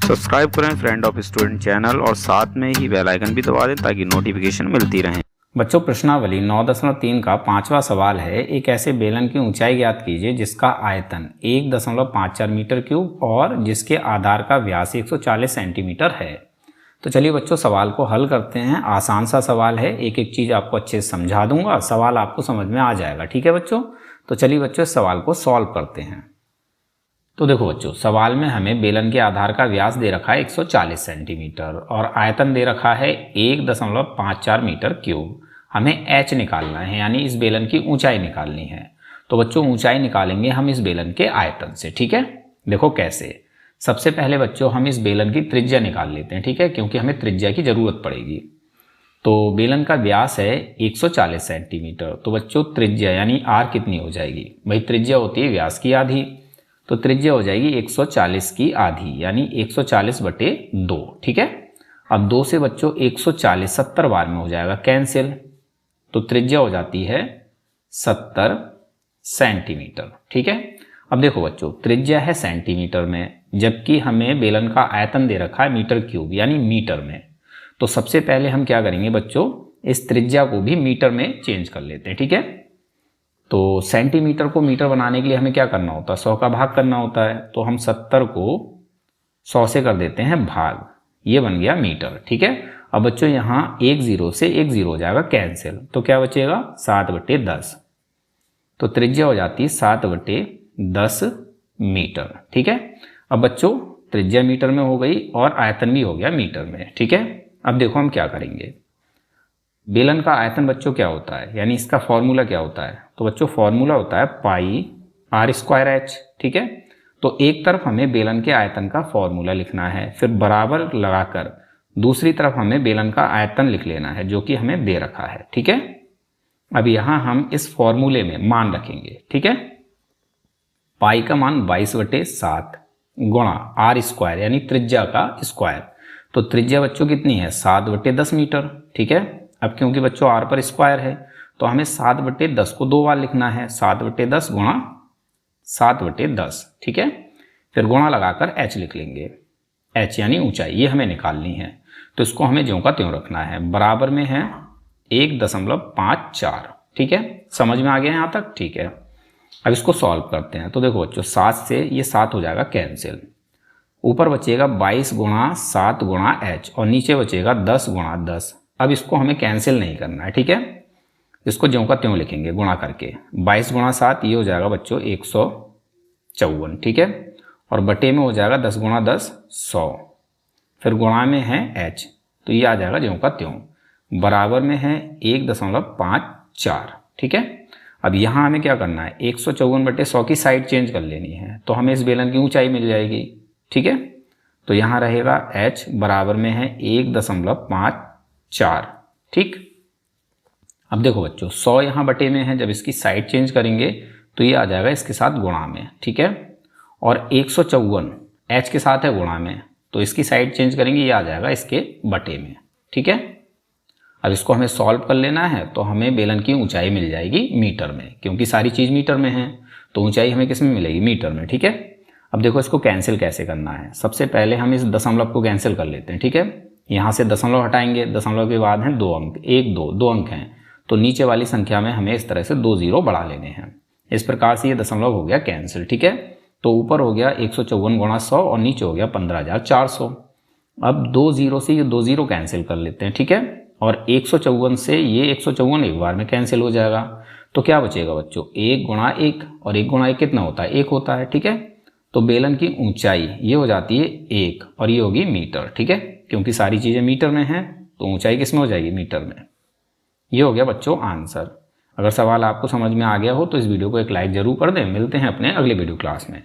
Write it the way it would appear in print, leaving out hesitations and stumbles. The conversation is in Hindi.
सब्सक्राइब करें फ्रेंड ऑफ स्टूडेंट चैनल और साथ में ही बेल आइकन भी दबा दें ताकि नोटिफिकेशन मिलती रहे। बच्चों, प्रश्नावली 9.3 का 5वां सवाल है। एक ऐसे बेलन की ऊंचाई ज्ञात कीजिए जिसका आयतन 1.54 मीटर क्यूब और जिसके आधार का व्यास 140 सेंटीमीटर है। तो चलिए बच्चों, सवाल को हल करते हैं। आसान सा सवाल है, एक एक चीज़ आपको अच्छे से समझा दूंगा, सवाल आपको समझ में आ जाएगा। ठीक है बच्चों, तो चलिए बच्चों इस सवाल को सॉल्व करते हैं। तो देखो बच्चों, सवाल में हमें बेलन के आधार का व्यास दे रखा है 140 सेंटीमीटर और आयतन दे रखा है 1.54 मीटर क्यूब। हमें h निकालना है, यानी इस बेलन की ऊंचाई निकालनी है। तो बच्चों ऊंचाई निकालेंगे हम इस बेलन के आयतन से। ठीक है, देखो कैसे। सबसे पहले बच्चों हम इस बेलन की त्रिज्या निकाल लेते हैं। ठीक है, क्योंकि हमें त्रिज्या की जरूरत पड़ेगी। तो बेलन का व्यास है 140 सेंटीमीटर। तो बच्चों त्रिज्या यानी r कितनी हो जाएगी? भाई त्रिज्या होती है व्यास की आधी, तो त्रिज्या हो जाएगी 140 की आधी, यानी 140/2। ठीक है, अब 2 से बच्चों 140 70 बार में हो जाएगा कैंसिल, तो त्रिज्या हो जाती है 70 सेंटीमीटर। ठीक है, अब देखो बच्चों त्रिज्या है सेंटीमीटर में, जबकि हमें बेलन का आयतन दे रखा है मीटर क्यूब यानी मीटर में। तो सबसे पहले हम क्या करेंगे बच्चों, इस त्रिज्या को भी मीटर में चेंज कर लेते हैं। ठीक है, तो सेंटीमीटर को मीटर बनाने के लिए हमें क्या करना होता है? 100 का भाग करना होता है। तो हम 70 को 100 से कर देते हैं भाग, ये बन गया मीटर। ठीक है, अब बच्चों यहाँ 1 0 से 1 0 हो जाएगा कैंसिल, तो क्या बचेगा? 7/10। तो त्रिज्या हो जाती है 7/10 मीटर। ठीक है, अब बच्चों त्रिज्या मीटर में हो गई और आयतन भी हो गया मीटर में। ठीक है, अब देखो हम क्या करेंगे। बेलन का आयतन बच्चों क्या होता है, यानी इसका फॉर्मूला क्या होता है? तो बच्चों फॉर्मूला होता है πr²h। ठीक है, तो एक तरफ हमें बेलन के आयतन का फॉर्मूला लिखना है, फिर बराबर लगाकर दूसरी तरफ हमें बेलन का आयतन लिख लेना है जो कि हमें दे रखा है। ठीक है, अब यहां हम इस फॉर्मूले में मान रखेंगे। ठीक है, पाई का मान 22/7 गुणा r² यानी त्रिज्या का स्क्वायर। तो त्रिज्या बच्चों कितनी है? 7/10 मीटर। ठीक है, अब क्योंकि बच्चों r पर स्क्वायर है तो हमें 7/10 को 2 बार लिखना है, 7/10 गुणा 7/10। ठीक है, फिर गुणा लगाकर h लिख लेंगे, h यानी ऊंचाई, ये हमें निकालनी है। तो इसको हमें ज्यों का त्यों रखना है, बराबर में है 1.54। ठीक है, समझ में आ गया यहाँ तक? ठीक है, अब इसको सॉल्व करते हैं। तो देखो बच्चों 7 से ये 7 हो जाएगा कैंसिल, ऊपर बचेगा 22 गुणा 7 गुणा h और नीचे बचेगा 10 गुणा 10। अब इसको हमें कैंसिल नहीं करना है। ठीक है, इसको ज्यों का त्यों लिखेंगे गुणा करके। 22 गुणा 7 ये हो जाएगा बच्चों 154। ठीक है, और बटे में हो जाएगा 10 गुणा 10 100, फिर गुणा में है h, तो ये आ जाएगा ज्यों का त्यों, बराबर में है 1.54। ठीक है, अब यहाँ हमें क्या करना है, 154/100 की साइड चेंज कर लेनी है, तो हमें इस बेलन की ऊंचाई मिल जाएगी। ठीक है, तो यहाँ रहेगा h बराबर में है 1.54। ठीक, अब देखो बच्चों 100 यहाँ बटे में है, जब इसकी साइड चेंज करेंगे तो ये आ जाएगा इसके साथ गुणा में। ठीक है, और 154 h के साथ है गुणा में, तो इसकी साइड चेंज करेंगे, ये आ जाएगा इसके बटे में। ठीक है, अब इसको हमें सॉल्व कर लेना है, तो हमें बेलन की ऊंचाई मिल जाएगी मीटर में, क्योंकि सारी चीज़ मीटर में है, तो ऊंचाई हमें किस में मिलेगी? मीटर में। ठीक है, अब देखो इसको कैंसिल कैसे करना है। सबसे पहले हम इस दशमलव को कैंसिल कर लेते हैं। ठीक है, यहाँ से दशमलव हटाएंगे, दशमलव के बाद हैं 2 अंक, 1 2 अंक हैं, तो नीचे वाली संख्या में हमें इस तरह से 2 0 बढ़ा लेने हैं। इस प्रकार से ये दशमलव हो गया कैंसिल। ठीक है, तो ऊपर हो गया 154 गुणा 100 और नीचे हो गया 15,400। अब 2 0 से ये 2 0 कैंसिल कर लेते हैं। ठीक है, और 154 से ये 154 एक बार में कैंसिल हो जाएगा, तो क्या बचेगा बच्चों? 1 गुणा 1, और 1 गुणा 1 कितना होता है? 1 होता है। ठीक है, तो बेलन की ऊंचाई ये हो जाती है 1 और ये होगी मीटर। ठीक है, क्योंकि सारी चीज़ें मीटर में हैं तो ऊंचाई किस में हो जाएगी? मीटर में। ये हो गया बच्चों आंसर। अगर सवाल आपको समझ में आ गया हो तो इस वीडियो को एक लाइक जरूर कर दें। मिलते हैं अपने अगले वीडियो क्लास में।